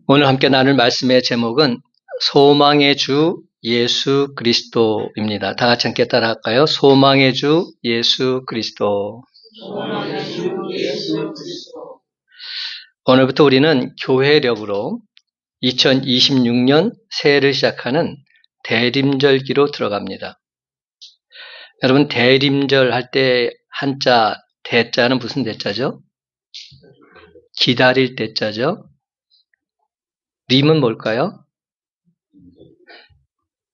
오늘 함께 나눌 말씀의 제목은 소망의 주 예수 그리스도입니다. 다 같이 함께 따라할까요? 소망의 주 예수 그리스도. 소망의 주 예수 그리스도. 오늘부터 우리는 교회력으로 2026년 새해를 시작하는 대림절기로 들어갑니다. 여러분, 대림절 할 때 한자 대자는 무슨 대자죠? 기다릴 대자죠? 림은 뭘까요?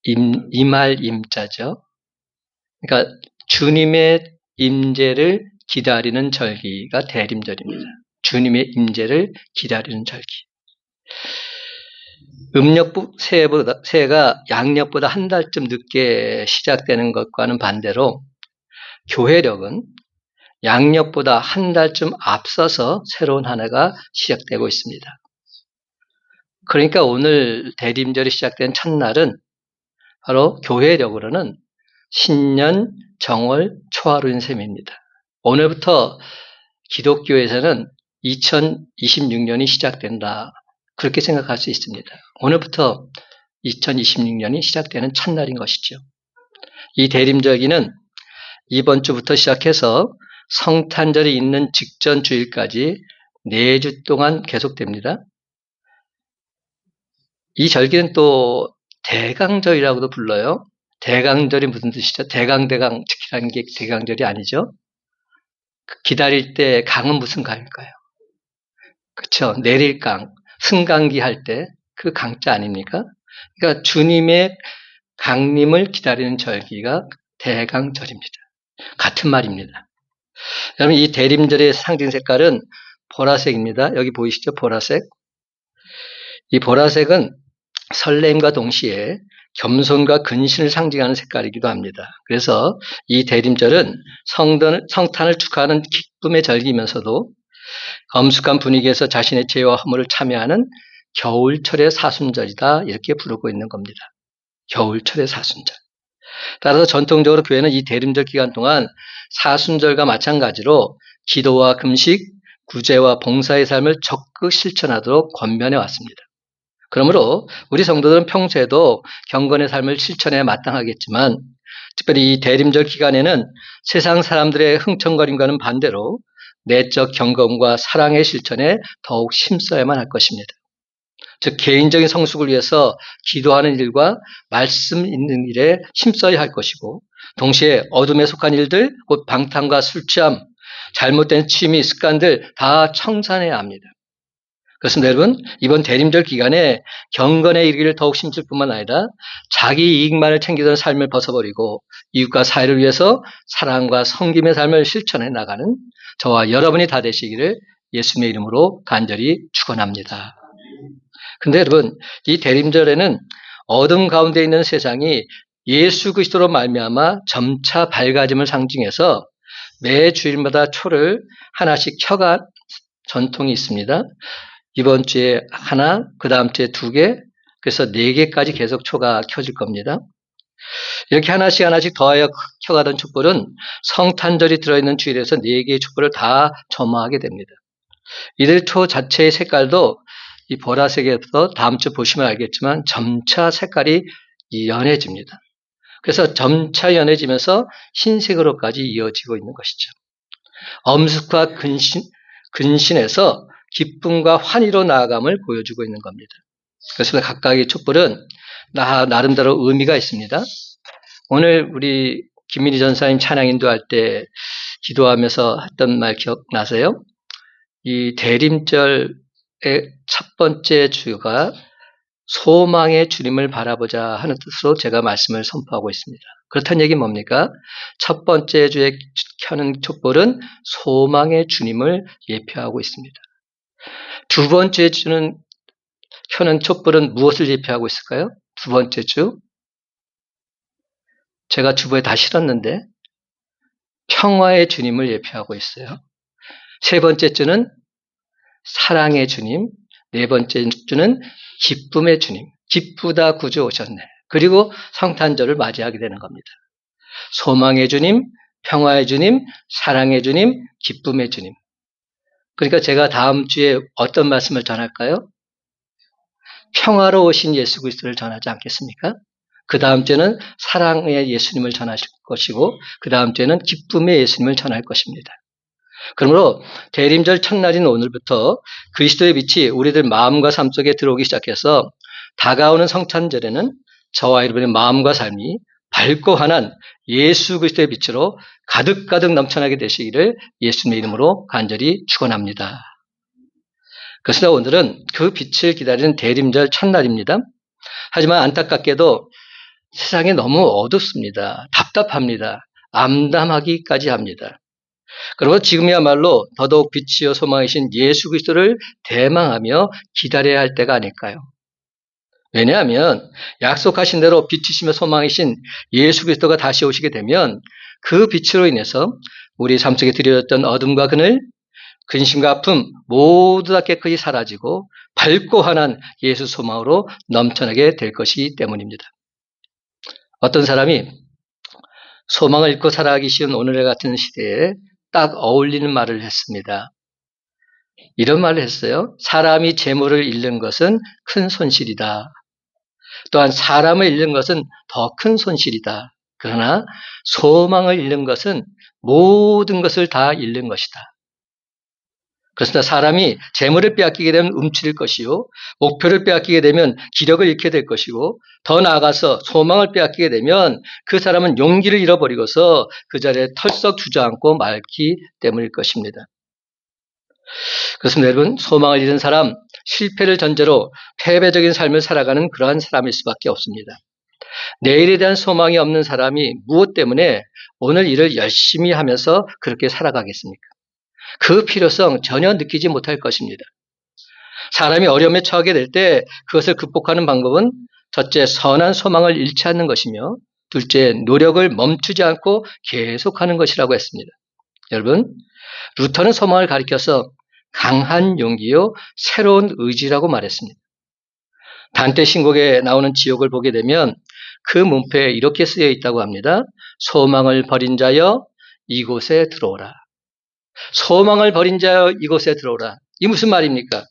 임할 임자죠. 그러니까 주님의 임재를 기다리는 절기가 대림절입니다. 주님의 임재를 기다리는 절기. 음력 새해가 양력보다 한 달쯤 늦게 시작되는 것과는 반대로 교회력은 양력보다 한 달쯤 앞서서 새로운 한 해가 시작되고 있습니다. 그러니까 오늘 대림절이 시작된 첫날은 바로 교회력으로는 신년 정월 초하루인 셈입니다. 오늘부터 기독교에서는 2026년이 시작된다. 그렇게 생각할 수 있습니다. 오늘부터 2026년이 시작되는 첫날인 것이죠. 이 대림절기는 이번 주부터 시작해서 성탄절이 있는 직전 주일까지 4주 동안 계속됩니다. 이 절기는 또 대강절이라고도 불러요. 대강절이 무슨 뜻이죠? 대강대강 지키라는 게 대강절이 아니죠. 기다릴 때 강은 무슨 강일까요? 그렇죠. 내릴 강, 승강기 할 때 그 강자 아닙니까? 그러니까 주님의 강림을 기다리는 절기가 대강절입니다. 같은 말입니다. 여러분, 이 대림절의 상징 색깔은 보라색입니다. 여기 보이시죠? 보라색. 이 보라색은 설렘과 동시에 겸손과 근신을 상징하는 색깔이기도 합니다. 그래서 이 대림절은 성탄을 축하하는 기쁨의 절기이면서도 엄숙한 분위기에서 자신의 죄와 허물을 참여하는 겨울철의 사순절이다, 이렇게 부르고 있는 겁니다. 겨울철의 사순절. 따라서 전통적으로 교회는 이 대림절 기간 동안 사순절과 마찬가지로 기도와 금식, 구제와 봉사의 삶을 적극 실천하도록 권면해 왔습니다. 그러므로 우리 성도들은 평소에도 경건의 삶을 실천해 마땅하겠지만, 특별히 이 대림절 기간에는 세상 사람들의 흥청거림과는 반대로 내적 경건과 사랑의 실천에 더욱 힘써야만 할 것입니다. 즉, 개인적인 성숙을 위해서 기도하는 일과 말씀 있는 일에 힘써야 할 것이고, 동시에 어둠에 속한 일들, 곧 방탕과 술취함, 잘못된 취미, 습관들 다 청산해야 합니다. 그렇습니다, 여러분. 이번 대림절 기간에 경건의 이르기를 더욱 힘쓸 뿐만 아니라 자기 이익만을 챙기던 삶을 벗어버리고 이웃과 사회를 위해서 사랑과 섬김의 삶을 실천해 나가는 저와 여러분이 다 되시기를 예수님의 이름으로 간절히 축원합니다. 근데 여러분, 이 대림절에는 어둠 가운데 있는 세상이 예수 그리스도로 말미암아 점차 밝아짐을 상징해서 매 주일마다 초를 하나씩 켜간 전통이 있습니다. 이번 주에 하나, 그 다음 주에 2개, 그래서 4개까지 계속 초가 켜질 겁니다. 이렇게 하나씩 더하여 켜가던 촛불은 성탄절이 들어있는 주일에서 4개의 촛불을 다 점화하게 됩니다. 이들 초 자체의 색깔도 이 보라색에서 다음 주 보시면 알겠지만 점차 색깔이 연해집니다. 그래서 점차 연해지면서 흰색으로까지 이어지고 있는 것이죠. 엄숙과 근신에서 기쁨과 환희로 나아감을 보여주고 있는 겁니다. 그래서 각각의 촛불은 나름대로 의미가 있습니다. 오늘 우리 김민희 전사님 찬양 인도할 때 기도하면서 했던 말 기억나세요? 이 대림절의 첫 번째 주가 소망의 주님을 바라보자 하는 뜻으로 제가 말씀을 선포하고 있습니다. 그렇다는 얘기는 뭡니까? 첫 번째 주에 켜는 촛불은 소망의 주님을 예표하고 있습니다. 두 번째 주는 켜는 촛불은 무엇을 예표하고 있을까요? 두 번째 주. 제가 주보에 다 실었는데 평화의 주님을 예표하고 있어요. 세 번째 주는 사랑의 주님, 네 번째 주는 기쁨의 주님. 기쁘다 구주 오셨네. 그리고 성탄절을 맞이하게 되는 겁니다. 소망의 주님, 평화의 주님, 사랑의 주님, 기쁨의 주님. 그러니까 제가 다음 주에 어떤 말씀을 전할까요? 평화로우신 예수 그리스도를 전하지 않겠습니까? 그 다음 주에는 사랑의 예수님을 전하실 것이고 그 다음 주에는 기쁨의 예수님을 전할 것입니다. 그러므로 대림절 첫날인 오늘부터 그리스도의 빛이 우리들 마음과 삶 속에 들어오기 시작해서 다가오는 성찬절에는 저와 여러분의 마음과 삶이 밝고 환한 예수 그리스도의 빛으로 가득가득 넘쳐나게 되시기를 예수님의 이름으로 간절히 축원합니다. 그래서 오늘은 그 빛을 기다리는 대림절 첫날입니다. 하지만 안타깝게도 세상이 너무 어둡습니다. 답답합니다. 암담하기까지 합니다. 그리고 지금이야말로 더더욱 빛이요 소망이신 예수 그리스도를 대망하며 기다려야 할 때가 아닐까요? 왜냐하면 약속하신 대로 빛이시며 소망이신 예수 그리스도가 다시 오시게 되면 그 빛으로 인해서 우리 삶 속에 드려졌던 어둠과 그늘, 근심과 아픔 모두 다 깨끗이 사라지고 밝고 환한 예수 소망으로 넘쳐나게 될 것이기 때문입니다. 어떤 사람이 소망을 잃고 살아가기 쉬운 오늘의 같은 시대에 딱 어울리는 말을 했습니다. 이런 말을 했어요. 사람이 재물을 잃는 것은 큰 손실이다. 또한 사람을 잃는 것은 더 큰 손실이다. 그러나 소망을 잃는 것은 모든 것을 다 잃는 것이다. 그렇습니다. 사람이 재물을 빼앗기게 되면 움츠릴 것이요. 목표를 빼앗기게 되면 기력을 잃게 될 것이고 더 나아가서 소망을 빼앗기게 되면 그 사람은 용기를 잃어버리고서 그 자리에 털썩 주저앉고 말기 때문일 것입니다. 그렇습니다. 여러분, 소망을 잃은 사람, 실패를 전제로 패배적인 삶을 살아가는 그러한 사람일 수밖에 없습니다. 내일에 대한 소망이 없는 사람이 무엇 때문에 오늘 일을 열심히 하면서 그렇게 살아가겠습니까? 그 필요성 전혀 느끼지 못할 것입니다. 사람이 어려움에 처하게 될 때 그것을 극복하는 방법은 첫째, 선한 소망을 잃지 않는 것이며 둘째, 노력을 멈추지 않고 계속하는 것이라고 했습니다. 여러분, 루터는 소망을 가리켜서 강한 용기요, 새로운 의지라고 말했습니다. 단테 신곡에 나오는 지옥을 보게 되면 그 문패에 이렇게 쓰여 있다고 합니다. 소망을 버린 자여 이곳에 들어오라. 소망을 버린 자여 이곳에 들어오라. 이 무슨 말입니까?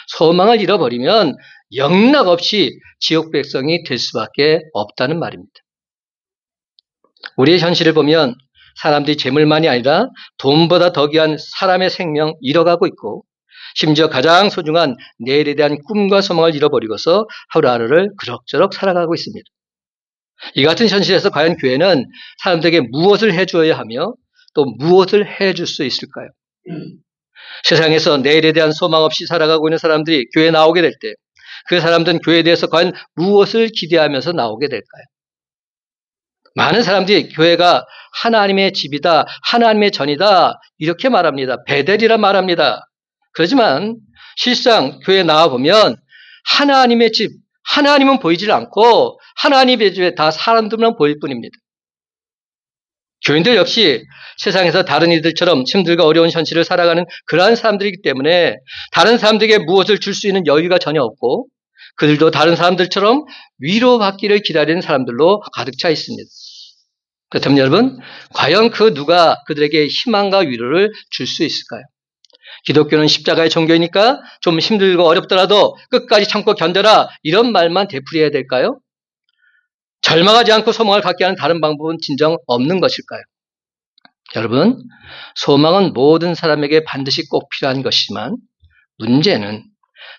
소망을 잃어버리면 영락없이 지옥 백성이 될 수밖에 없다는 말입니다. 우리의 현실을 보면 사람들이 재물만이 아니라 돈보다 더 귀한 사람의 생명 잃어가고 있고 심지어 가장 소중한 내일에 대한 꿈과 소망을 잃어버리고서 하루하루를 그럭저럭 살아가고 있습니다. 이 같은 현실에서 과연 교회는 사람들에게 무엇을 해주어야 하며 또 무엇을 해줄 수 있을까요? 세상에서 내일에 대한 소망 없이 살아가고 있는 사람들이 교회에 나오게 될 때 그 사람들은 교회에 대해서 과연 무엇을 기대하면서 나오게 될까요? 많은 사람들이 교회가 하나님의 집이다, 하나님의 전이다 이렇게 말합니다. 베델이라 말합니다. 그렇지만 실상 교회에 나와보면 하나님의 집, 하나님은 보이질 않고 하나님의 집에 다 사람들만 보일 뿐입니다. 교인들 역시 세상에서 다른 이들처럼 힘들고 어려운 현실을 살아가는 그러한 사람들이기 때문에 다른 사람들에게 무엇을 줄 수 있는 여유가 전혀 없고 그들도 다른 사람들처럼 위로받기를 기다리는 사람들로 가득 차 있습니다. 그렇다면 여러분, 과연 그 누가 그들에게 희망과 위로를 줄 수 있을까요? 기독교는 십자가의 종교이니까 좀 힘들고 어렵더라도 끝까지 참고 견뎌라 이런 말만 되풀이해야 될까요? 절망하지 않고 소망을 갖게 하는 다른 방법은 진정 없는 것일까요? 여러분, 소망은 모든 사람에게 반드시 꼭 필요한 것이지만 문제는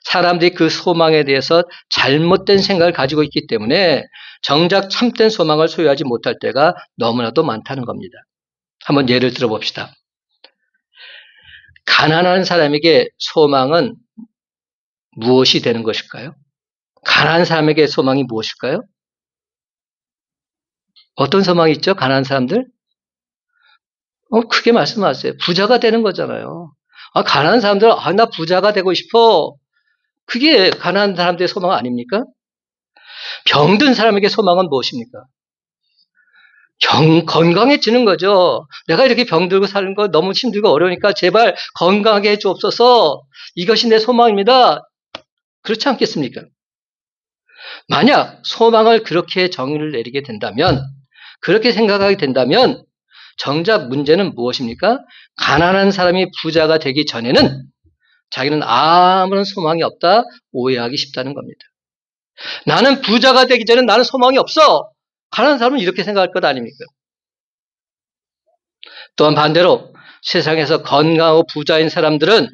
사람들이 그 소망에 대해서 잘못된 생각을 가지고 있기 때문에 정작 참된 소망을 소유하지 못할 때가 너무나도 많다는 겁니다. 한번 예를 들어봅시다. 가난한 사람에게 소망은 무엇이 되는 것일까요? 가난한 사람에게 소망이 무엇일까요? 어떤 소망이 있죠? 가난한 사람들? 크게 말씀하세요. 부자가 되는 거잖아요. 가난한 사람들은 나 부자가 되고 싶어. 그게 가난한 사람들의 소망 아닙니까? 병든 사람에게 소망은 무엇입니까? 건강해지는 거죠. 내가 이렇게 병들고 사는 거 너무 힘들고 어려우니까 제발 건강하게 해주옵소서. 이것이 내 소망입니다. 그렇지 않겠습니까? 만약 소망을 그렇게 정의를 내리게 된다면, 그렇게 생각하게 된다면 정작 문제는 무엇입니까? 가난한 사람이 부자가 되기 전에는 자기는 아무런 소망이 없다 오해하기 쉽다는 겁니다. 나는 부자가 되기 전에 나는 소망이 없어. 가난한 사람은 이렇게 생각할 것 아닙니까? 또한 반대로 세상에서 건강하고 부자인 사람들은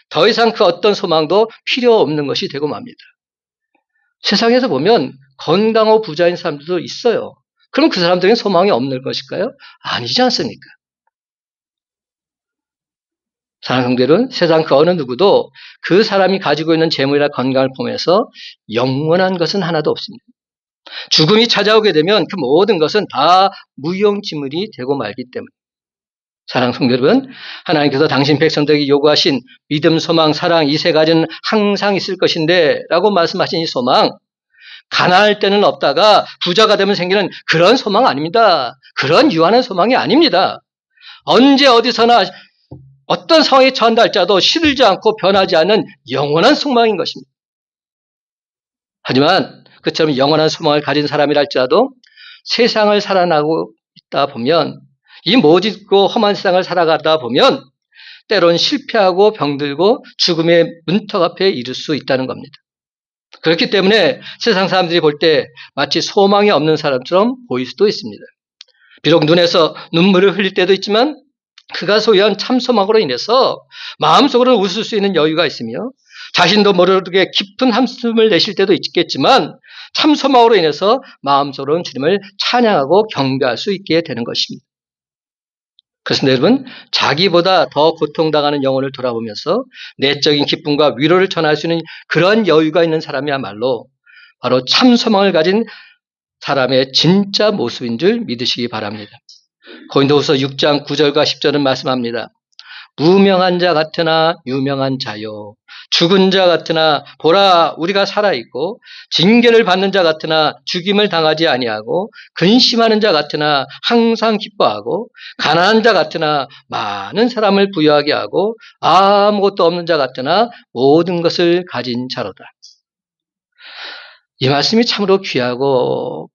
더 이상 그 어떤 소망도 필요 없는 것이 되고 맙니다. 세상에서 보면 건강하고 부자인 사람들도 있어요. 그럼 그 사람들에게 소망이 없는 것일까요? 아니지 않습니까? 사랑하는 성도들은 세상 그 어느 누구도 그 사람이 가지고 있는 재물이나 건강을 포함해서 영원한 것은 하나도 없습니다. 죽음이 찾아오게 되면 그 모든 것은 다 무용지물이 되고 말기 때문에 사랑하는 성도 여러분, 하나님께서 당신 백성들에게 요구하신 믿음, 소망, 사랑 이 세 가지는 항상 있을 것인데 라고 말씀하신 이 소망, 가난할 때는 없다가 부자가 되면 생기는 그런 소망 아닙니다. 그런 유한한 소망이 아닙니다. 언제 어디서나 어떤 상황에 처한다 할지라도 시들지 않고 변하지 않는 영원한 소망인 것입니다. 하지만 그처럼 영원한 소망을 가진 사람이라 할지라도 세상을 살아나고 있다 보면 이 모질고 험한 세상을 살아가다 보면 때론 실패하고 병들고 죽음의 문턱 앞에 이를 수 있다는 겁니다. 그렇기 때문에 세상 사람들이 볼 때 마치 소망이 없는 사람처럼 보일 수도 있습니다. 비록 눈에서 눈물을 흘릴 때도 있지만 그가 소유한 참 소망으로 인해서 마음속으로는 웃을 수 있는 여유가 있으며 자신도 모르게 깊은 한숨을 내쉴 때도 있겠지만 참 소망으로 인해서 마음속으로는 주님을 찬양하고 경배할 수 있게 되는 것입니다. 그렇습니다, 여러분. 자기보다 더 고통당하는 영혼을 돌아보면서 내적인 기쁨과 위로를 전할 수 있는 그런 여유가 있는 사람이야말로 바로 참 소망을 가진 사람의 진짜 모습인 줄 믿으시기 바랍니다. 고린도후서 6장 9절과 10절은 말씀합니다. 무명한 자 같으나 유명한 자요, 죽은 자 같으나 보라 우리가 살아있고, 징계를 받는 자 같으나 죽임을 당하지 아니하고, 근심하는 자 같으나 항상 기뻐하고, 가난한 자 같으나 많은 사람을 부유하게 하고, 아무것도 없는 자 같으나 모든 것을 가진 자로다. 이 말씀이 참으로 귀하고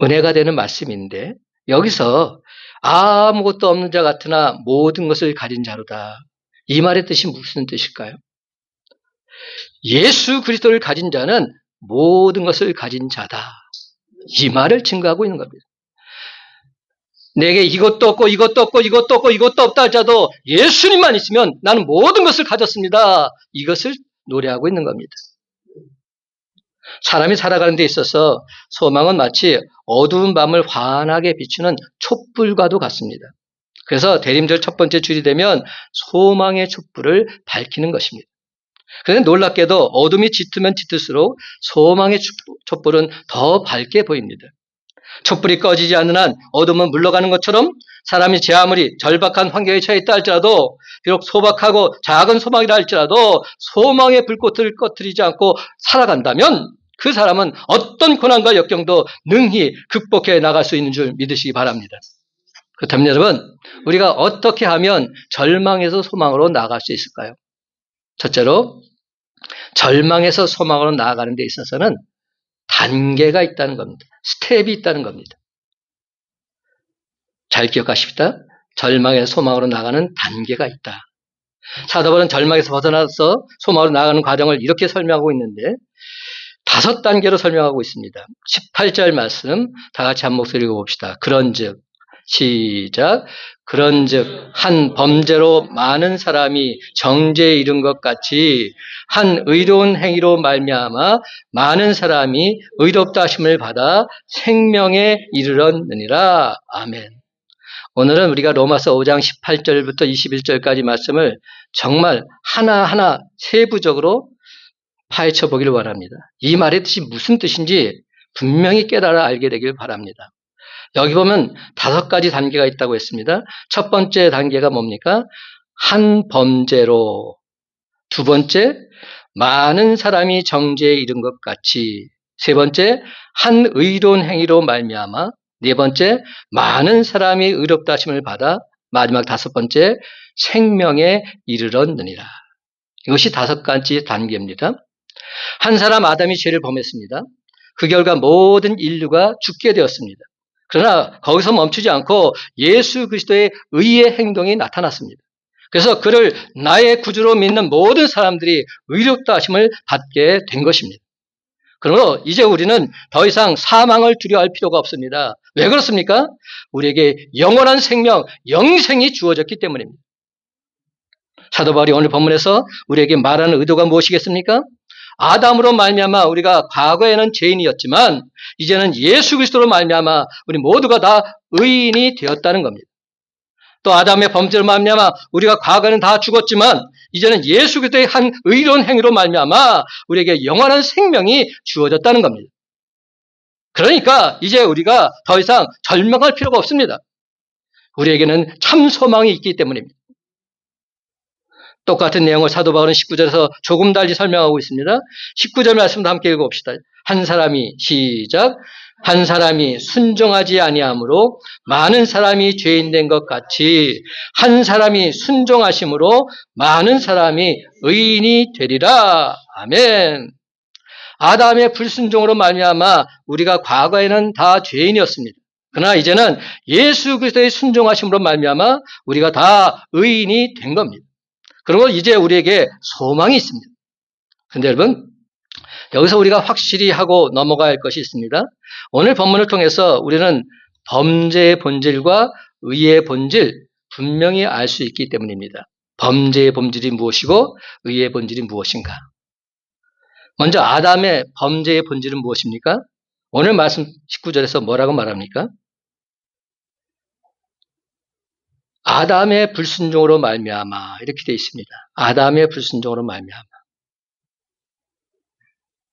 은혜가 되는 말씀인데, 여기서 아무것도 없는 자 같으나 모든 것을 가진 자로다. 이 말의 뜻이 무슨 뜻일까요? 예수 그리스도를 가진 자는 모든 것을 가진 자다. 이 말을 증거하고 있는 겁니다. 내게 이것도 없고 이것도 없고 이것도 없고 이것도 없다 할지라도 예수님만 있으면 나는 모든 것을 가졌습니다. 이것을 노래하고 있는 겁니다. 사람이 살아가는 데 있어서 소망은 마치 어두운 밤을 환하게 비추는 촛불과도 같습니다. 그래서 대림절 첫 번째 주일이 되면 소망의 촛불을 밝히는 것입니다. 그런데 놀랍게도 어둠이 짙으면 짙을수록 소망의 촛불은 더 밝게 보입니다. 촛불이 꺼지지 않는 한 어둠은 물러가는 것처럼 사람이 제 아무리 절박한 환경에 처해 있다 할지라도, 비록 소박하고 작은 소망이라 할지라도 소망의 불꽃을 꺼뜨리지 않고 살아간다면 그 사람은 어떤 고난과 역경도 능히 극복해 나갈 수 있는 줄 믿으시기 바랍니다. 그렇다면 여러분, 우리가 어떻게 하면 절망에서 소망으로 나아갈 수 있을까요? 첫째로, 절망에서 소망으로 나아가는 데 있어서는 단계가 있다는 겁니다. 스텝이 있다는 겁니다. 잘 기억하십시다. 절망에서 소망으로 나가는 단계가 있다. 사도 바울은 절망에서 벗어나서 소망으로 나가는 과정을 이렇게 설명하고 있는데 5단계로 설명하고 있습니다. 18절 말씀 다 같이 한 목소리 읽어봅시다. 그런즉, 시작. 그런즉 한 범죄로 많은 사람이 정죄에 이른 것 같이 한 의로운 행위로 말미암아 많은 사람이 의롭다 하심을 받아 생명에 이르렀느니라. 아멘. 오늘은 우리가 로마서 5장 18절부터 21절까지 말씀을 정말 하나하나 세부적으로 파헤쳐 보기를 원합니다. 이 말의 뜻이 무슨 뜻인지 분명히 깨달아 알게 되길 바랍니다. 여기 보면 5가지 단계가 있다고 했습니다. 첫 번째 단계가 뭡니까? 한 범죄로. 두 번째, 많은 사람이 정죄에 이른 것 같이. 세 번째, 한 의로운 행위로 말미암아. 네 번째, 많은 사람이 의롭다 하심을 받아. 마지막 5번째, 생명에 이르렀느니라. 이것이 5가지 단계입니다. 한 사람 아담이 죄를 범했습니다. 그 결과 모든 인류가 죽게 되었습니다. 그러나 거기서 멈추지 않고 예수 그리스도의 의의 행동이 나타났습니다. 그래서 그를 나의 구주로 믿는 모든 사람들이 의롭다 하심을 받게 된 것입니다. 그러므로 이제 우리는 더 이상 사망을 두려워할 필요가 없습니다. 왜 그렇습니까? 우리에게 영원한 생명, 영생이 주어졌기 때문입니다. 사도 바울이 오늘 본문에서 우리에게 말하는 의도가 무엇이겠습니까? 아담으로 말미암아 우리가 과거에는 죄인이었지만 이제는 예수 그리스도로 말미암아 우리 모두가 다 의인이 되었다는 겁니다. 또 아담의 범죄로 말미암아 우리가 과거에는 다 죽었지만 이제는 예수 그리스도의 한 의로운 행위로 말미암아 우리에게 영원한 생명이 주어졌다는 겁니다. 그러니까 이제 우리가 더 이상 절망할 필요가 없습니다. 우리에게는 참 소망이 있기 때문입니다. 똑같은 내용을 사도 바울은 19절에서 조금 달리 설명하고 있습니다. 19절 말씀도 함께 읽어봅시다. 한 사람이 시작. 한 사람이 순종하지 아니함으로 많은 사람이 죄인 된 것 같이 한 사람이 순종하심으로 많은 사람이 의인이 되리라. 아멘. 아담의 불순종으로 말미암아 우리가 과거에는 다 죄인이었습니다. 그러나 이제는 예수 그리스도의 순종하심으로 말미암아 우리가 다 의인이 된 겁니다. 그리고 이제 우리에게 소망이 있습니다. 그런데 여러분, 여기서 우리가 확실히 하고 넘어가야 할 것이 있습니다. 오늘 본문을 통해서 우리는 범죄의 본질과 의의 본질 분명히 알 수 있기 때문입니다. 범죄의 본질이 무엇이고 의의 본질이 무엇인가? 먼저 아담의 범죄의 본질은 무엇입니까? 오늘 말씀 19절에서 뭐라고 말합니까? 아담의 불순종으로 말미암아 이렇게 되어 있습니다. 아담의 불순종으로 말미암아.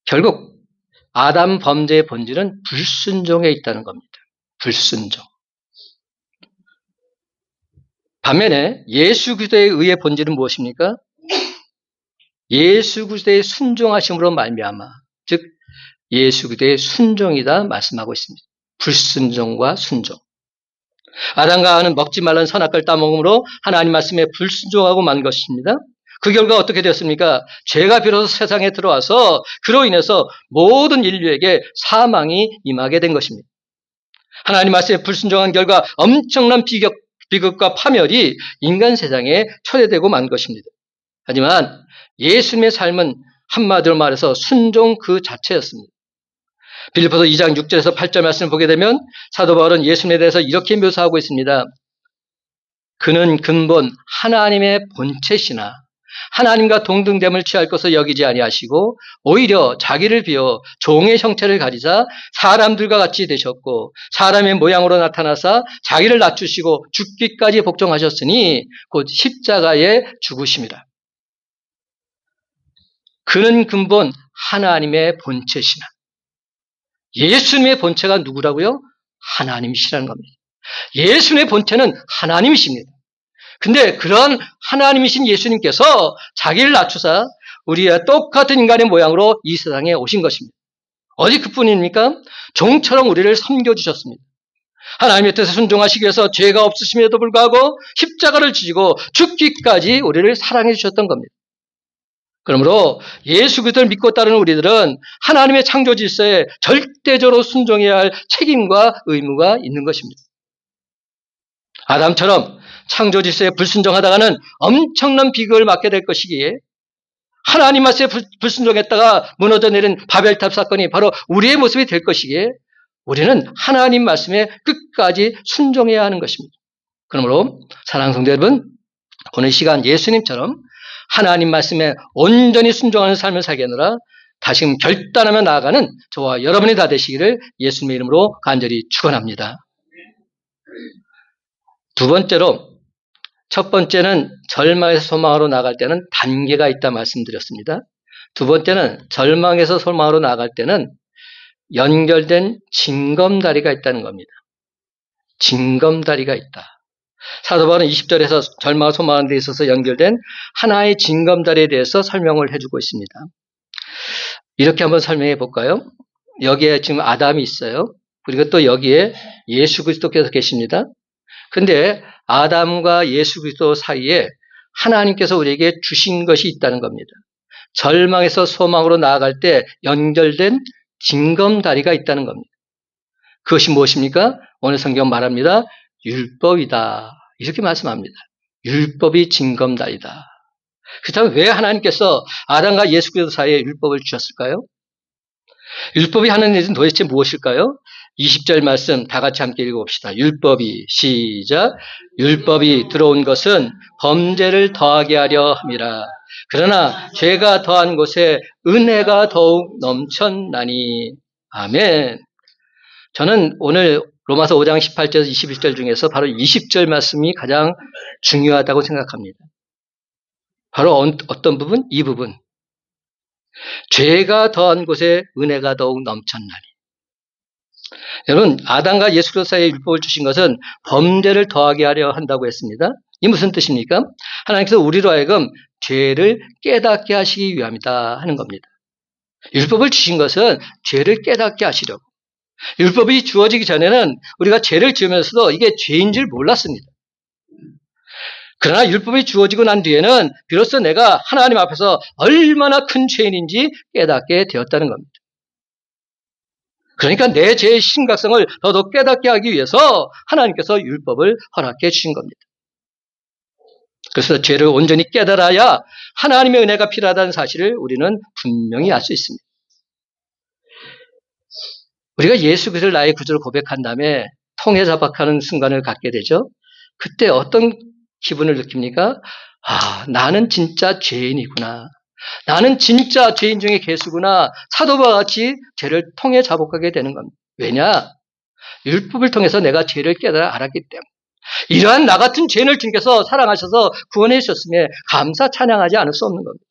결국 아담 범죄의 본질은 불순종에 있다는 겁니다. 불순종. 반면에 예수 그리스도의 의의 본질은 무엇입니까? 예수 그리스도의 순종하심으로 말미암아, 즉 예수 그리스도의 순종이다 말씀하고 있습니다. 불순종과 순종. 아담과 하와는 먹지 말라는 선악과를 따먹음으로 하나님 말씀에 불순종하고 만 것입니다. 그 결과 어떻게 되었습니까? 죄가 비로소 세상에 들어와서 그로 인해서 모든 인류에게 사망이 임하게 된 것입니다. 하나님 말씀에 불순종한 결과 엄청난 비극과 파멸이 인간 세상에 초래되고 만 것입니다. 하지만 예수님의 삶은 한마디로 말해서 순종 그 자체였습니다. 빌립보서 2장 6절에서 8절 말씀을 보게 되면 사도 바울은 예수님에 대해서 이렇게 묘사하고 있습니다. 그는 근본 하나님의 본체시나 하나님과 동등됨을 취할 것을 여기지 아니하시고 오히려 자기를 비워 종의 형체를 가지사 사람들과 같이 되셨고 사람의 모양으로 나타나사 자기를 낮추시고 죽기까지 복종하셨으니 곧 십자가에 죽으심이라. 그는 근본 하나님의 본체시나. 예수님의 본체가 누구라고요? 하나님이시라는 겁니다. 예수님의 본체는 하나님이십니다. 근데 그런 하나님이신 예수님께서 자기를 낮추사 우리와 똑같은 인간의 모양으로 이 세상에 오신 것입니다. 어디 그뿐입니까? 종처럼 우리를 섬겨주셨습니다. 하나님의 뜻에 순종하시기 위해서 죄가 없으심에도 불구하고 십자가를 지시고 죽기까지 우리를 사랑해 주셨던 겁니다. 그러므로 예수 그리스도를 믿고 따르는 우리들은 하나님의 창조 질서에 절대적으로 순종해야 할 책임과 의무가 있는 것입니다. 아담처럼 창조 질서에 불순종하다가는 엄청난 비극을 맞게 될 것이기에 하나님 말씀에 불순종했다가 무너져 내린 바벨탑 사건이 바로 우리의 모습이 될 것이기에 우리는 하나님 말씀에 끝까지 순종해야 하는 것입니다. 그러므로 사랑하는 성도 여러분, 오늘 시간 예수님처럼 하나님 말씀에 온전히 순종하는 삶을 살게하느라 다시금 결단하며 나아가는 저와 여러분이 다 되시기를 예수님의 이름으로 간절히 축원합니다. 두 번째로, 첫 번째는 절망에서 소망으로 나아갈 때는 단계가 있다 말씀드렸습니다. 두 번째는 절망에서 소망으로 나아갈 때는 연결된 징검다리가 있다는 겁니다. 징검다리가 있다. 사도 바울은 20절에서 절망과 소망하는 데 있어서 연결된 하나의 징검다리에 대해서 설명을 해주고 있습니다. 이렇게 한번 설명해 볼까요? 여기에 지금 아담이 있어요. 그리고 또 여기에 예수 그리스도께서 계십니다. 근데 아담과 예수 그리스도 사이에 하나님께서 우리에게 주신 것이 있다는 겁니다. 절망에서 소망으로 나아갈 때 연결된 징검다리가 있다는 겁니다. 그것이 무엇입니까? 오늘 성경 말합니다. 율법이다. 이렇게 말씀합니다. 율법이 징검다리다. 그렇다면 왜 하나님께서 아담과 예수 그리스도 사이에 율법을 주셨을까요? 율법이 하는 일은 도대체 무엇일까요? 20절 말씀 다 같이 함께 읽어봅시다. 율법이 시작. 율법이 들어온 것은 범죄를 더하게 하려 함이라. 그러나 죄가 더한 곳에 은혜가 더욱 넘쳤나니. 아멘. 저는 오늘 로마서 5장 18절에서 21절 중에서 바로 20절 말씀이 가장 중요하다고 생각합니다. 바로 어떤 부분? 이 부분. 죄가 더한 곳에 은혜가 더욱 넘쳤나니. 여러분, 아담과 예수 그리스도 사이에 율법을 주신 것은 범죄를 더하게 하려 한다고 했습니다. 이 무슨 뜻입니까? 하나님께서 우리로 하여금 죄를 깨닫게 하시기 위함이다 하는 겁니다. 율법을 주신 것은 죄를 깨닫게 하시려고. 율법이 주어지기 전에는 우리가 죄를 지으면서도 이게 죄인 줄 몰랐습니다. 그러나 율법이 주어지고 난 뒤에는 비로소 내가 하나님 앞에서 얼마나 큰 죄인인지 깨닫게 되었다는 겁니다. 그러니까 내 죄의 심각성을 더더욱 깨닫게 하기 위해서 하나님께서 율법을 허락해 주신 겁니다. 그래서 죄를 온전히 깨달아야 하나님의 은혜가 필요하다는 사실을 우리는 분명히 알 수 있습니다. 우리가 예수 그리스도를 나의 구주로 고백한 다음에 통해 자박하는 순간을 갖게 되죠. 그때 어떤 기분을 느낍니까? 아, 나는 진짜 죄인이구나. 나는 진짜 죄인 중에 개수구나. 사도와 같이 죄를 통해 자복하게 되는 겁니다. 왜냐? 율법을 통해서 내가 죄를 깨달아 알았기 때문에. 이러한 나 같은 죄인을 주님께서 사랑하셔서 구원해 주셨음에 감사 찬양하지 않을 수 없는 겁니다.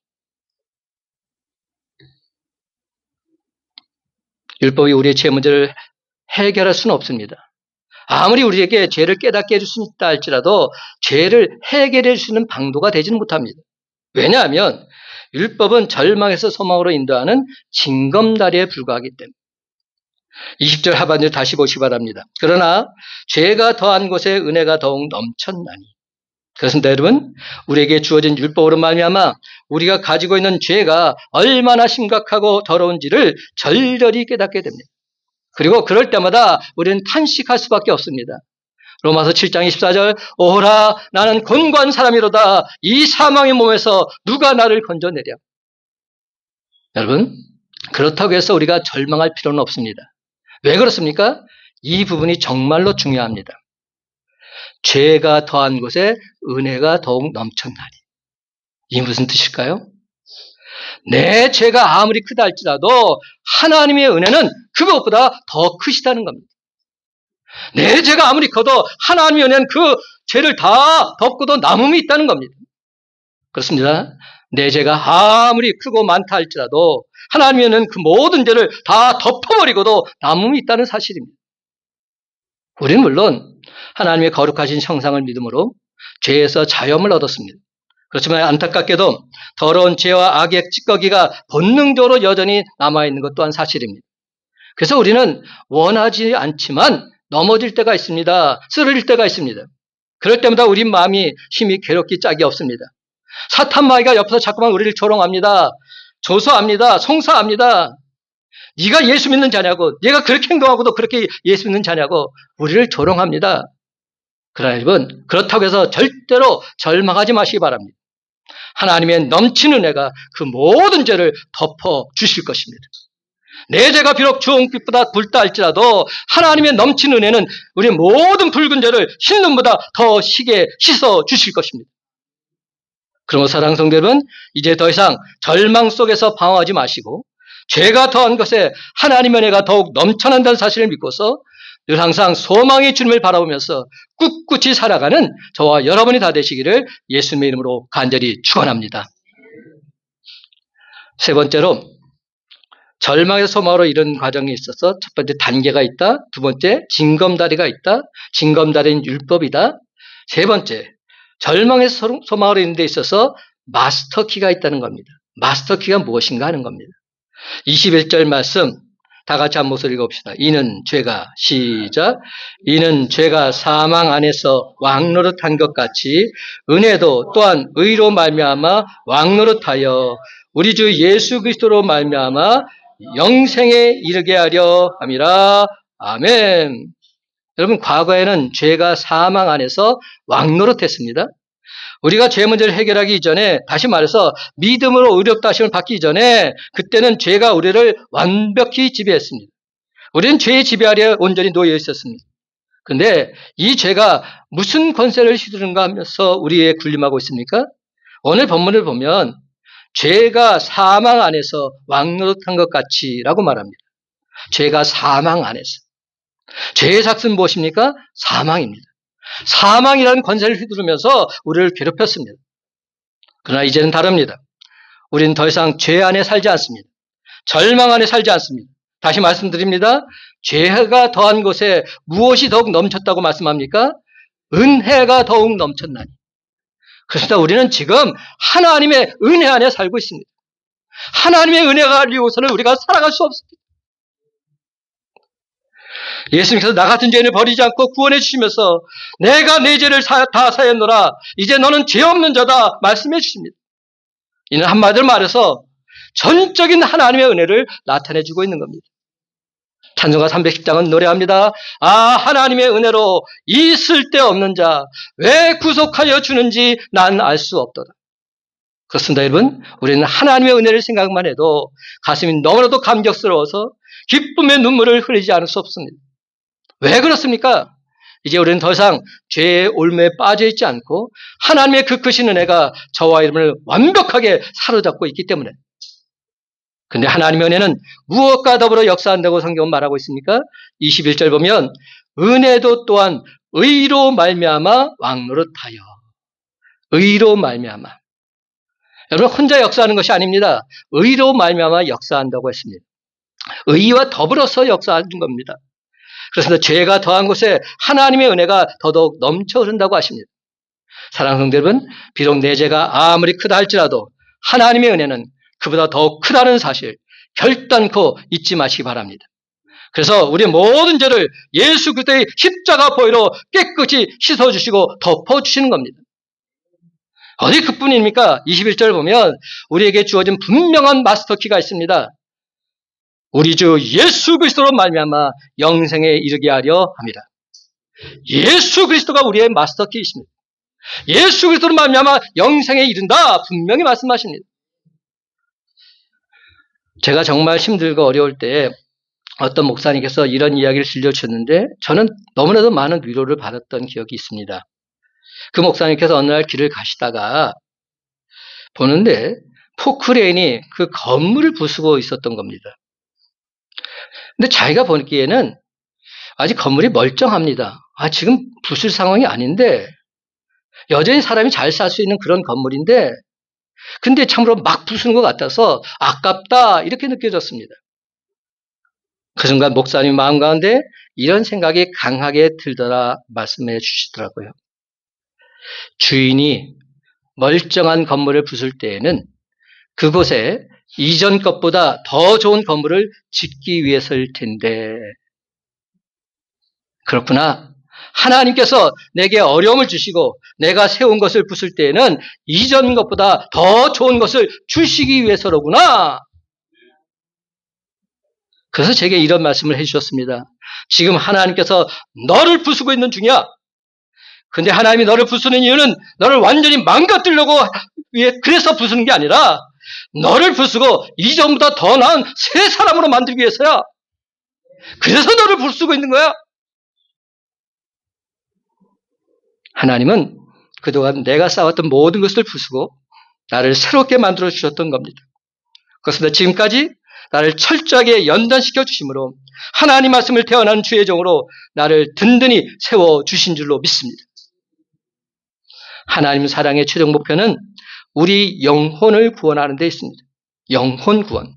율법이 우리의 죄 문제를 해결할 수는 없습니다. 아무리 우리에게 죄를 깨닫게 해줄 수 있다 할지라도 죄를 해결해 주시는 방도가 되지는 못합니다. 왜냐하면 율법은 절망에서 소망으로 인도하는 징검다리에 불과하기 때문에. 20절 하반절 다시 보시기 바랍니다. 그러나 죄가 더한 곳에 은혜가 더욱 넘쳤나니. 그렇습니다, 여러분. 우리에게 주어진 율법으로 말미암아 우리가 가지고 있는 죄가 얼마나 심각하고 더러운지를 절절히 깨닫게 됩니다. 그리고 그럴 때마다 우리는 탄식할 수밖에 없습니다. 로마서 7장 24절 오호라 나는 곤고한 사람이로다. 이 사망의 몸에서 누가 나를 건져내랴. 여러분, 그렇다고 해서 우리가 절망할 필요는 없습니다. 왜 그렇습니까? 이 부분이 정말로 중요합니다. 죄가 더한 곳에 은혜가 더욱 넘쳤나니. 이 무슨 뜻일까요? 내 죄가 아무리 크다 할지라도 하나님의 은혜는 그것보다 더 크시다는 겁니다. 내 죄가 아무리 커도 하나님의 은혜는 그 죄를 다 덮고도 남음이 있다는 겁니다. 그렇습니다. 내 죄가 아무리 크고 많다 할지라도 하나님의 은혜는 그 모든 죄를 다 덮어버리고도 남음이 있다는 사실입니다. 우리는 물론 하나님의 거룩하신 형상을 믿음으로 죄에서 자유함을 얻었습니다. 그렇지만 안타깝게도 더러운 죄와 악의 찌꺼기가 본능적으로 여전히 남아있는 것 또한 사실입니다. 그래서 우리는 원하지 않지만 넘어질 때가 있습니다. 쓰러질 때가 있습니다. 그럴 때마다 우리 마음이 힘이 괴롭기 짝이 없습니다. 사탄 마귀가 옆에서 자꾸만 우리를 조롱합니다. 조소합니다. 송사합니다. 네가 예수 믿는 자냐고, 네가 그렇게 행동하고도 그렇게 예수 믿는 자냐고 우리를 조롱합니다. 그러나 여러분, 그렇다고 해서 절대로 절망하지 마시기 바랍니다. 하나님의 넘치는 은혜가 그 모든 죄를 덮어 주실 것입니다. 내 죄가 비록 주홍빛보다 붉다 할지라도 하나님의 넘치는 은혜는 우리의 모든 붉은 죄를 흰눈보다 더 시게 씻어 주실 것입니다. 그러므로 사랑하는 성도 여러분, 이제 더 이상 절망 속에서 방황하지 마시고 죄가 더한 것에 하나님의 은혜가 더욱 넘쳐난다는 사실을 믿고서 늘 항상 소망의 주님을 바라보면서 꿋꿋이 살아가는 저와 여러분이 다 되시기를 예수님의 이름으로 간절히 축원합니다. 세 번째로 절망의 소망으로 이런 과정이 있어서 첫 번째 단계가 있다. 두 번째 징검다리가 있다. 징검다리는 율법이다. 세 번째 절망의 소망으로 있는 데 있어서 마스터키가 있다는 겁니다. 마스터키가 무엇인가 하는 겁니다. 21절 말씀 다 같이 한 목소리 읽어봅시다. 이는 죄가 시작. 이는 죄가 사망 안에서 왕노릇한 것 같이 은혜도 또한 의로 말미암아 왕노릇하여 우리 주 예수 그리스도로 말미암아 영생에 이르게 하려 함이라. 아멘. 여러분, 과거에는 죄가 사망 안에서 왕노릇했습니다. 우리가 죄 문제를 해결하기 이전에, 다시 말해서 믿음으로 의롭다 하심을 받기 이전에 그때는 죄가 우리를 완벽히 지배했습니다. 우리는 죄의 지배 아래 온전히 놓여 있었습니다. 그런데 이 죄가 무슨 권세를 휘두른가 하면서 우리에 군림하고 있습니까? 오늘 본문을 보면 죄가 사망 안에서 왕노릇한 것 같이라고 말합니다. 죄가 사망 안에서. 죄의 삭은 무엇입니까? 사망입니다. 사망이라는 권세를 휘두르면서 우리를 괴롭혔습니다. 그러나 이제는 다릅니다. 우리는 더 이상 죄 안에 살지 않습니다. 절망 안에 살지 않습니다. 다시 말씀드립니다. 죄가 더한 곳에 무엇이 더욱 넘쳤다고 말씀합니까? 은혜가 더욱 넘쳤나니. 그렇습니다. 우리는 지금 하나님의 은혜 안에 살고 있습니다. 하나님의 은혜가 아니고서는 우리가 살아갈 수 없습니다. 예수님께서 나 같은 죄인을 버리지 않고 구원해 주시면서 내가 내 죄를 다 사했노라. 이제 너는 죄 없는 자다 말씀해 주십니다. 이는 한마디로 말해서 전적인 하나님의 은혜를 나타내 주고 있는 겁니다. 찬송가 310장은 노래합니다. 아, 하나님의 은혜로 이 쓸데없는 자 왜 구속하여 주는지 난 알 수 없도다. 그렇습니다, 여러분. 우리는 하나님의 은혜를 생각만 해도 가슴이 너무나도 감격스러워서 기쁨의 눈물을 흘리지 않을 수 없습니다. 왜 그렇습니까? 이제 우리는 더 이상 죄의 올무에 빠져 있지 않고 하나님의 그 크신 은혜가 저와 여러분을 완벽하게 사로잡고 있기 때문에. 근데 하나님의 은혜는 무엇과 더불어 역사한다고 성경은 말하고 있습니까? 21절 보면 은혜도 또한 의로 말미암아 왕노릇하여. 의로 말미암아. 여러분 혼자 역사하는 것이 아닙니다. 의로 말미암아 역사한다고 했습니다. 의와 더불어서 역사하는 겁니다. 그래서 죄가 더한 곳에 하나님의 은혜가 더더욱 넘쳐 흐른다고 하십니다. 사랑하는 성도 여러분, 비록 내 죄가 아무리 크다 할지라도 하나님의 은혜는 그보다 더욱 크다는 사실 결단코 잊지 마시기 바랍니다. 그래서 우리의 모든 죄를 예수 그리스도의 십자가 보혈로 깨끗이 씻어주시고 덮어주시는 겁니다. 어디 그뿐입니까? 21절 보면 우리에게 주어진 분명한 마스터키가 있습니다. 우리 주 예수 그리스도로 말미암아 영생에 이르게 하려 합니다. 예수 그리스도가 우리의 마스터키이십니다. 예수 그리스도로 말미암아 영생에 이른다 분명히 말씀하십니다. 제가 정말 힘들고 어려울 때 어떤 목사님께서 이런 이야기를 들려주셨는데 저는 너무나도 많은 위로를 받았던 기억이 있습니다. 그 목사님께서 어느 날 길을 가시다가 보는데 포크레인이 그 건물을 부수고 있었던 겁니다. 근데 자기가 보기에는 아직 건물이 멀쩡합니다. 지금 부술 상황이 아닌데 여전히 사람이 잘 살 수 있는 그런 건물인데 근데 참으로 막 부수는 것 같아서 아깝다 이렇게 느껴졌습니다. 그 순간 목사님 마음 가운데 이런 생각이 강하게 들더라 말씀해 주시더라고요. 주인이 멀쩡한 건물을 부술 때에는 그곳에 이전 것보다 더 좋은 건물을 짓기 위해서일 텐데 그렇구나. 하나님께서 내게 어려움을 주시고 내가 세운 것을 부술 때에는 이전 것보다 더 좋은 것을 주시기 위해서로구나. 그래서 제게 이런 말씀을 해주셨습니다. 지금 하나님께서 너를 부수고 있는 중이야. 근데 하나님이 너를 부수는 이유는 너를 완전히 망가뜨리려고 그래서 부수는 게 아니라 너를 부수고 이전보다 더 나은 새 사람으로 만들기 위해서야. 그래서 너를 부수고 있는 거야. 하나님은 그동안 내가 쌓았던 모든 것을 부수고 나를 새롭게 만들어 주셨던 겁니다. 그렇습니다. 지금까지 나를 철저하게 연단시켜 주심으로 하나님 말씀을 태어난 주의 종으로 나를 든든히 세워 주신 줄로 믿습니다. 하나님 사랑의 최종 목표는 우리 영혼을 구원하는 데 있습니다. 영혼 구원.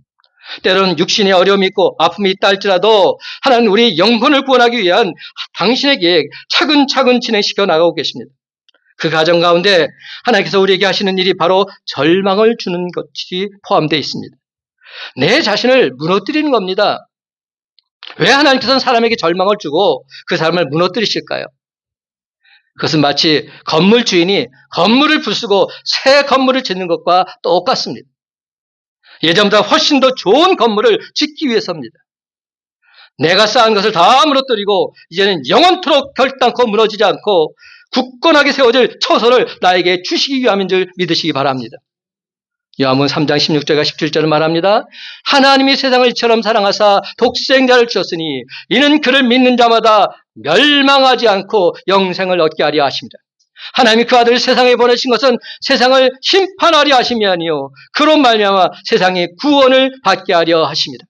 때로는 육신의 어려움이 있고 아픔이 있다 할지라도 하나님 우리 영혼을 구원하기 위한 당신의 계획 차근차근 진행시켜 나가고 계십니다. 그 과정 가운데 하나님께서 우리에게 하시는 일이 바로 절망을 주는 것이 포함되어 있습니다. 내 자신을 무너뜨리는 겁니다. 왜 하나님께서는 사람에게 절망을 주고 그 사람을 무너뜨리실까요? 그것은 마치 건물 주인이 건물을 부수고 새 건물을 짓는 것과 똑같습니다. 예전보다 훨씬 더 좋은 건물을 짓기 위해서입니다. 내가 쌓은 것을 다 무너뜨리고 이제는 영원토록 결단코 무너지지 않고 굳건하게 세워질 처소를 나에게 주시기 위함인 줄 믿으시기 바랍니다. 요한복음 3장 16절과 17절을 말합니다. 하나님이 세상을 이처럼 사랑하사 독생자를 주셨으니 이는 그를 믿는 자마다 멸망하지 않고 영생을 얻게 하려 하십니다. 하나님이 그 아들을 세상에 보내신 것은 세상을 심판하려 하심이 아니요 그로 말미암아 세상의 구원을 받게 하려 하십니다.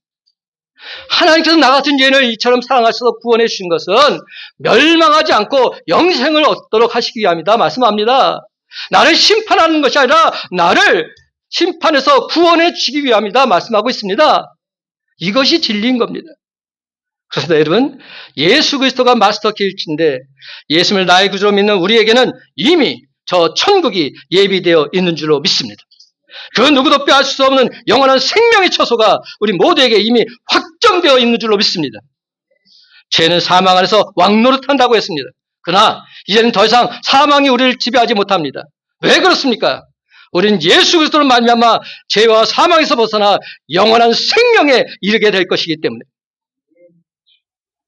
하나님께서 나 같은 죄인을 이처럼 사랑하셔서 구원해 주신 것은 멸망하지 않고 영생을 얻도록 하시기 위함이다 말씀합니다. 나를 심판하는 것이 아니라 나를 심판해서 구원해 주시기 위함이다 말씀하고 있습니다. 이것이 진리인 겁니다. 그래서 여러분, 예수 그리스도가 마스터 길인데 예수를 나의 구주로 믿는 우리에게는 이미 저 천국이 예비되어 있는 줄로 믿습니다. 그 누구도 빼앗을 수 없는 영원한 생명의 처소가 우리 모두에게 이미 확정되어 있는 줄로 믿습니다. 죄는 사망 안에서 왕노릇한다고 했습니다. 그러나 이제는 더 이상 사망이 우리를 지배하지 못합니다. 왜 그렇습니까? 우리는 예수 그리스도로 말미암아 죄와 사망에서 벗어나 영원한 생명에 이르게 될 것이기 때문에.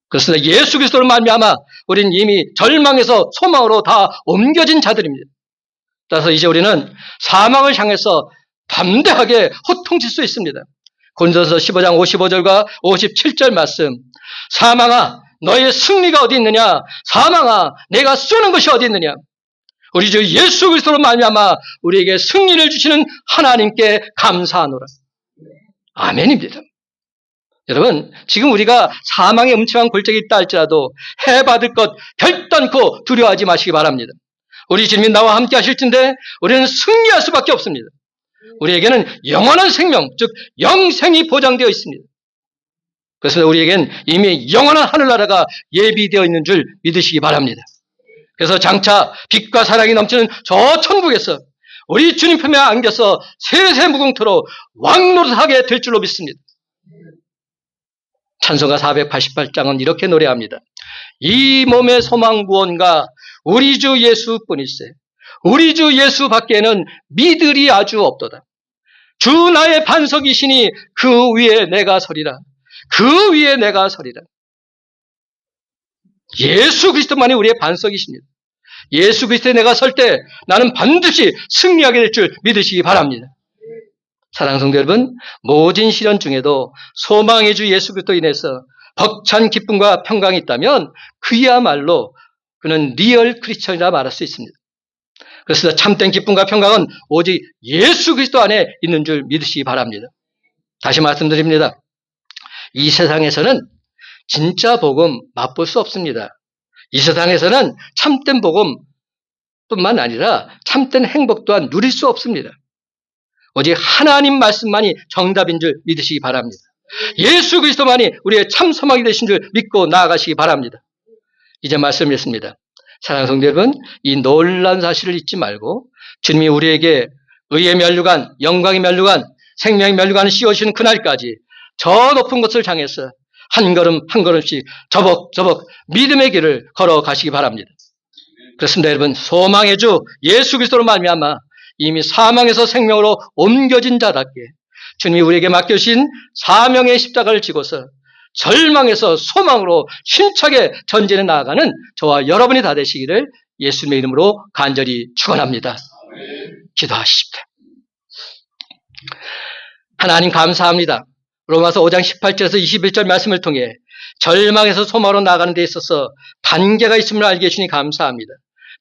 그렇습니다. 예수 그리스도로 말미암아 우리는 이미 절망에서 소망으로 다 옮겨진 자들입니다. 따라서 이제 우리는 사망을 향해서 담대하게 호통칠 수 있습니다. 고린도서 15장 55절과 57절 말씀. 사망아 너의 승리가 어디 있느냐? 사망아 내가 쏘는 것이 어디 있느냐? 우리 주 예수 그리스도로 말미암아 우리에게 승리를 주시는 하나님께 감사하노라. 아멘입니다. 여러분, 지금 우리가 사망의 음침한 골짜기에 있다 할지라도 해받을 것 결단코 두려워하지 마시기 바랍니다. 우리 주님이 나와 함께 하실 텐데 우리는 승리할 수밖에 없습니다. 우리에게는 영원한 생명, 즉 영생이 보장되어 있습니다. 그래서 우리에겐 이미 영원한 하늘나라가 예비되어 있는 줄 믿으시기 바랍니다. 그래서 장차 빛과 사랑이 넘치는 저 천국에서 우리 주님 품에 안겨서 세세 무궁토로 왕노릇하게 될 줄로 믿습니다. 찬송가 488장은 이렇게 노래합니다. 이 몸의 소망 구원가 우리 주 예수뿐일세. 우리 주 예수 밖에는 미들이 아주 없도다. 주 나의 반석이시니 그 위에 내가 서리라. 그 위에 내가 서리라. 예수 그리스도만이 우리의 반석이십니다. 예수 그리스도에 내가 설 때 나는 반드시 승리하게 될 줄 믿으시기 바랍니다. 사랑하는 성도 여러분, 모진 시련 중에도 소망의 주 예수 그리스도로 인해서 벅찬 기쁨과 평강이 있다면 그야말로 그는 리얼 크리스천이라 말할 수 있습니다. 그래서 참된 기쁨과 평강은 오직 예수 그리스도 안에 있는 줄 믿으시기 바랍니다. 다시 말씀드립니다. 이 세상에서는 진짜 복음 맛볼 수 없습니다. 이 세상에서는 참된 복음뿐만 아니라 참된 행복 또한 누릴 수 없습니다. 오직 하나님 말씀만이 정답인 줄 믿으시기 바랍니다. 예수 그리스도만이 우리의 참 소망이 되신 줄 믿고 나아가시기 바랍니다. 이제 말씀드렸습니다. 사랑하는 성도 여러분, 이 놀라운 사실을 잊지 말고 주님이 우리에게 의의 면류관, 영광의 면류관, 생명의 면류관을 씌워주시는 그날까지 저 높은 곳을 향해서 한 걸음 한 걸음씩 저벅저벅 믿음의 길을 걸어가시기 바랍니다. 그렇습니다. 여러분, 소망의 주 예수 그리스도로 말미암아 이미 사망에서 생명으로 옮겨진 자답게 주님이 우리에게 맡겨주신 사명의 십자가를 지고서 절망에서 소망으로 힘차게 전진해 나아가는 저와 여러분이 다 되시기를 예수님의 이름으로 간절히 축원합니다. 기도하십시다. 하나님 감사합니다. 로마서 5장 18절에서 21절 말씀을 통해 절망에서 소망으로 나아가는 데 있어서 단계가 있음을 알게 해주니 감사합니다.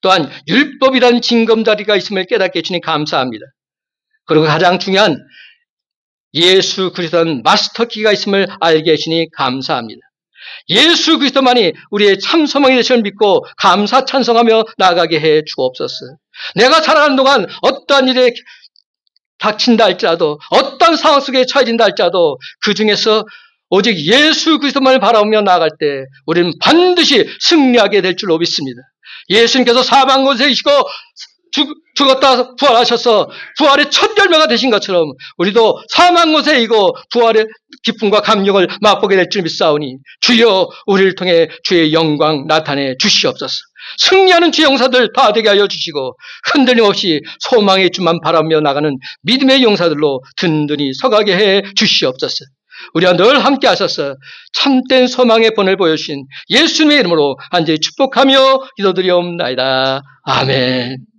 또한 율법이라는 징검다리가 있음을 깨닫게 해주니 감사합니다. 그리고 가장 중요한 예수 그리스도는 마스터키가 있음을 알게 해주니 감사합니다. 예수 그리스도만이 우리의 참 소망이 되심을 믿고 감사 찬송하며 나아가게 해 주옵소서. 내가 살아가는 동안 어떠한 일에 닥친다 할지라도 어떤 상황 속에 처해진다 할지라도 그 중에서 오직 예수 그리스도만을 바라보며 나아갈 때 우리는 반드시 승리하게 될 줄로 믿습니다. 예수님께서 사망 곳에 계시고 죽었다 부활하셔서 부활의 첫 열매가 되신 것처럼 우리도 사망 곳에 이고 부활의 기쁨과 감격을 맛보게 될 줄 믿사오니 주여 우리를 통해 주의 영광 나타내 주시옵소서. 승리하는 주의 용사들 다 되게 하여 주시고 흔들림 없이 소망의 주만 바라며 나가는 믿음의 용사들로 든든히 서가게 해 주시옵소서. 우리와 늘 함께 하셔서 참된 소망의 본을 보여주신 예수님의 이름으로 간절히 축복하며 기도드리옵나이다. 아멘.